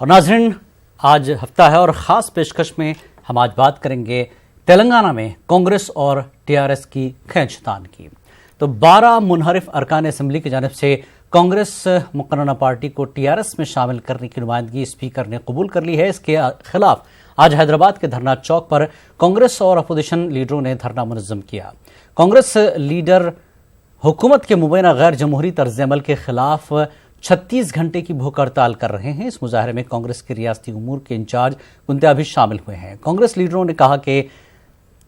और नाज़रीन, आज हफ्ता है और ख़ास पेशकश में हम आज बात करेंगे तेलंगाना में कांग्रेस और टीआरएस की खींचतान की। तो 12 मुनहरिफ अरकान असम्बली की जानिब से कांग्रेस मुकर्ररा पार्टी को टीआरएस में शामिल करने की नुमाइंदगी स्पीकर ने कबूल कर ली है। इसके खिलाफ आज हैदराबाद के धरना चौक पर कांग्रेस और अपोजिशन लीडरों ने धरना मुनज़्ज़म किया। कांग्रेस लीडर हुकूमत के मुबैना गैर जमहूरी तर्ज अमल के खिलाफ 36 घंटे की भूख हड़ताल कर रहे हैं। इस मुजाहरे में कांग्रेस के रियासती उमूर के इंचार्ज कुंत्या भी शामिल हुए हैं। कांग्रेस लीडरों ने कहा कि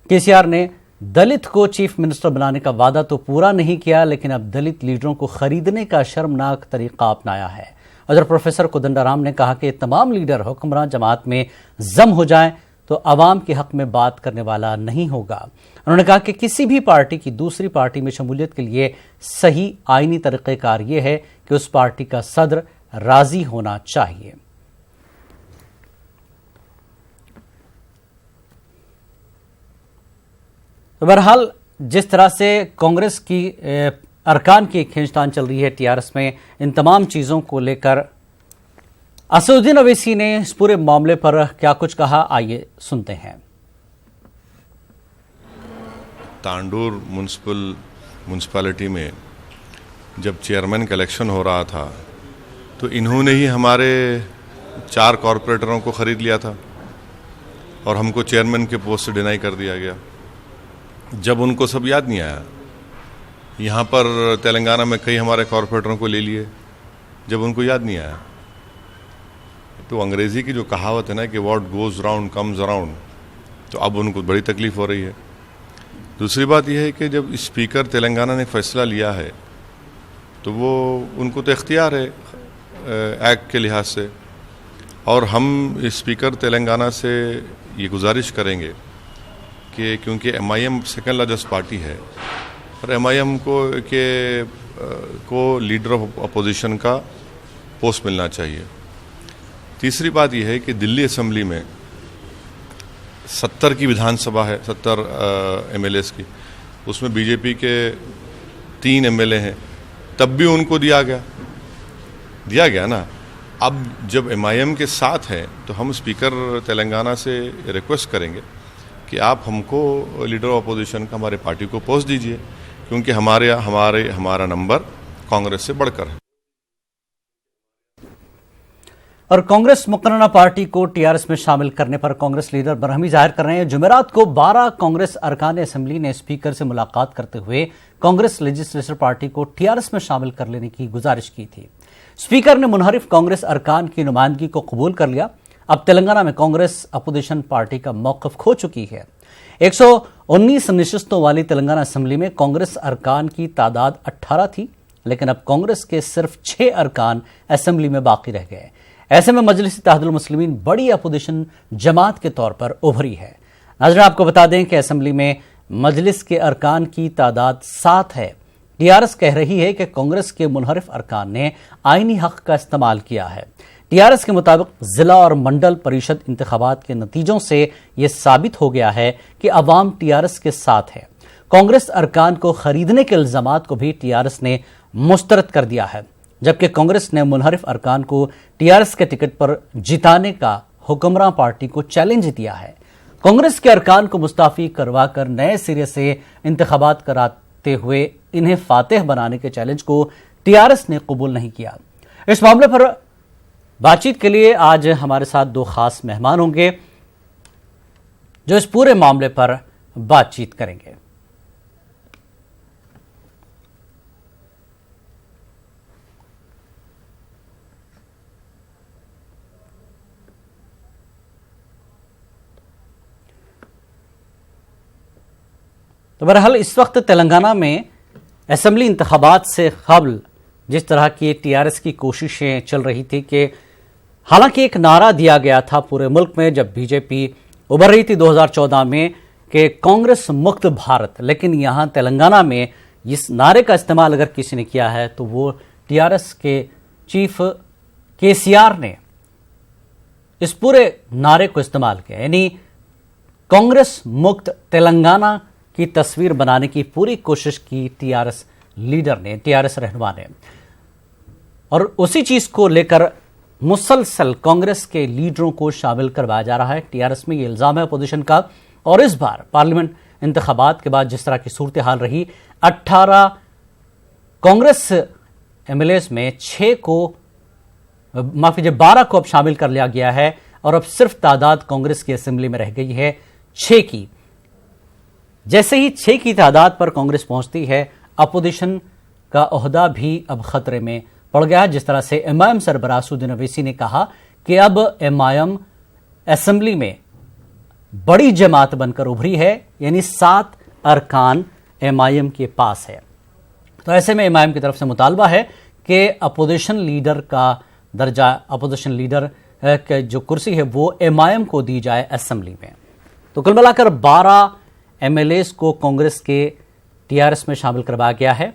केसीआर ने दलित को चीफ मिनिस्टर बनाने का वादा तो पूरा नहीं किया, लेकिन अब दलित लीडरों को खरीदने का शर्मनाक तरीका अपनाया है। उधर प्रोफेसर कोदंडाराम ने कहा कि तमाम लीडर हुक्मरान जमात में जम हो जाएं तो अवाम के हक में बात करने वाला नहीं होगा। उन्होंने कहा कि किसी भी पार्टी की दूसरी पार्टी में शमूलियत के लिए सही आईनी तरीक़ेकार यह है कि उस पार्टी का सदर राजी होना चाहिए। तो बहरहाल जिस तरह से कांग्रेस की अरकान की खींचतान चल रही है टीआरएस में, इन तमाम चीज़ों को लेकर असदुद्दीन ओवैसी ने इस पूरे मामले पर क्या कुछ कहा, आइए सुनते हैं। तांडूर म्यूनसिपालिटी में जब चेयरमैन का इलेक्शन हो रहा था तो इन्होंने ही हमारे 4 कॉरपोरेटरों को ख़रीद लिया था और हमको चेयरमैन के पोस्ट से डिनाई कर दिया गया। जब उनको सब याद नहीं आया, यहाँ पर तेलंगाना में कई हमारे कॉरपोरेटरों को ले लिए, जब उनको याद नहीं आया तो अंग्रेज़ी की जो कहावत है ना कि what goes round comes around, तो अब उनको बड़ी तकलीफ़ हो रही है। दूसरी बात यह है कि जब स्पीकर तेलंगाना ने फैसला लिया है तो वो उनको तो इख्तियार है एक्ट के लिहाज से, और हम स्पीकर तेलंगाना से ये गुजारिश करेंगे कि क्योंकि एमआईएम सेकेंड लार्जेस्ट पार्टी है और एमआईएम को लीडर ऑफ अपोजिशन का पोस्ट मिलना चाहिए। तीसरी बात यह है कि दिल्ली असेंबली में 70 की विधानसभा है, 70 एमएलएस की, उसमें बीजेपी के 3 एमएलए हैं, तब भी उनको दिया गया ना। अब जब एमआईएम के साथ हैं तो हम स्पीकर तेलंगाना से रिक्वेस्ट करेंगे कि आप हमको लीडर ऑफ अपोजिशन का हमारे पार्टी को पोस्ट दीजिए, क्योंकि हमारा नंबर कांग्रेस से बढ़कर है। और कांग्रेस मुकर्ररा पार्टी को टीआरएस में शामिल करने पर कांग्रेस लीडर बरहमी जाहिर कर रहे हैं। जुमेरात को 12 कांग्रेस अरकान असेंबली ने स्पीकर से मुलाकात करते हुए कांग्रेस लेजिस्लेचर पार्टी को टीआरएस में शामिल कर लेने की गुजारिश की थी। स्पीकर ने मुनहरिफ कांग्रेस अरकान की नुमाइंदगी को कबूल कर लिया। अब तेलंगाना में कांग्रेस अपोजिशन पार्टी का मौक़िफ़ खो चुकी है। 119 नशिस्तों वाली तेलंगाना असेंबली में कांग्रेस अरकान की तादाद 18 थी, लेकिन अब कांग्रेस के सिर्फ 6 अरकान असेंबली में बाकी रह गए। ऐसे में मजलिस इत्तेहादुल मुस्लिमीन बड़ी अपोजिशन जमात के तौर पर उभरी है। नाज़रीन, आपको बता दें कि असेंबली में मजलिस के अरकान की तादाद 7 है। टीआरएस कह रही है कि कांग्रेस के मुनहरिफ अरकान ने आईनी हक का इस्तेमाल किया है। टीआरएस के मुताबिक जिला और मंडल परिषद इंतखाबात के नतीजों से यह साबित हो गया है कि अवाम टीआरएस के साथ है। कांग्रेस अरकान को खरीदने के इल्जामात को भी टीआरएस ने मुस्तरद कर दिया है, जबकि कांग्रेस ने मुनहरिफ अरकान को टीआरएस के टिकट पर जिताने का हुक्मरान पार्टी को चैलेंज दिया है। कांग्रेस के अरकान को मुस्ताफी करवाकर नए सिरे से इंतखाबात कराते हुए इन्हें फातेह बनाने के चैलेंज को टीआरएस ने कबूल नहीं किया। इस मामले पर बातचीत के लिए आज हमारे साथ 2 खास मेहमान होंगे जो इस पूरे मामले पर बातचीत करेंगे। तो बहरहाल इस वक्त तेलंगाना में असेंबली इंतखाबात से कबल जिस तरह की टीआरएस की कोशिशें चल रही थी कि हालांकि एक नारा दिया गया था पूरे मुल्क में जब बीजेपी उभर रही थी 2014 में कि कांग्रेस मुक्त भारत, लेकिन यहां तेलंगाना में इस नारे का इस्तेमाल अगर किसी ने किया है तो वो टीआरएस के चीफ केसीआर ने इस पूरे नारे को इस्तेमाल किया, यानी कांग्रेस मुक्त तेलंगाना की तस्वीर बनाने की पूरी कोशिश की टीआरएस लीडर ने, टीआरएस रहनुमा ने। और उसी चीज को लेकर मुसलसल कांग्रेस के लीडरों को शामिल करवाया जा रहा है। टीआरएस में ये इल्जाम है अपोजिशन का। और इस बार पार्लियामेंट इंतखाबात के बाद जिस तरह की सूरत हाल रही, 18 कांग्रेस एमएलए में 12 को अब शामिल कर लिया गया है और अब सिर्फ तादाद कांग्रेस की असेंबली में रह गई है 6 की। जैसे ही 6 की तादाद पर कांग्रेस पहुंचती है, अपोजिशन का ओहदा भी अब खतरे में पड़ गया है। जिस तरह से एमआईएम सरबराह असदुद्दीन ओवैसी ने कहा कि अब एमआईएम असेंबली में बड़ी जमात बनकर उभरी है, यानी 7 अरकान एमआईएम के पास है। तो ऐसे में एमआईएम की तरफ से मुतालबा है कि अपोजिशन लीडर का दर्जा, अपोजिशन लीडर की जो कुर्सी है वो एमआईएम को दी जाए असेंबली में। तो कुल मिलाकर 12 एमएलए को कांग्रेस के टीआरएस में शामिल करवाया गया है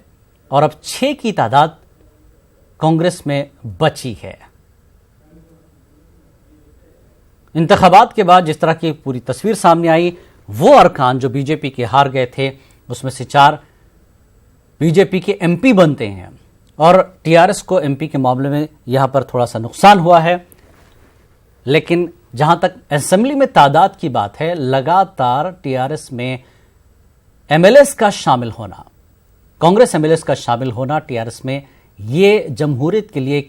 और अब 6 की तादाद कांग्रेस में बची है। इंतखाबात के बाद जिस तरह की पूरी तस्वीर सामने आई, वो अरकान जो बीजेपी के हार गए थे उसमें से 4 बीजेपी के एमपी बनते हैं और टीआरएस को एमपी के मामले में यहां पर थोड़ा सा नुकसान हुआ है। लेकिन जहां तक असेंबली में तादाद की बात है, लगातार टीआरएस में एमएलए का शामिल होना, कांग्रेस एमएलए का शामिल होना टीआरएस में, ये जमहूरियत के लिए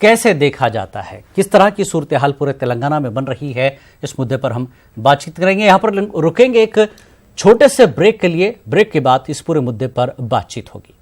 कैसे देखा जाता है, किस तरह की सूरत हाल पूरे तेलंगाना में बन रही है, इस मुद्दे पर हम बातचीत करेंगे। यहां पर रुकेंगे एक छोटे से ब्रेक के लिए। ब्रेक के बाद इस पूरे मुद्दे पर बातचीत होगी।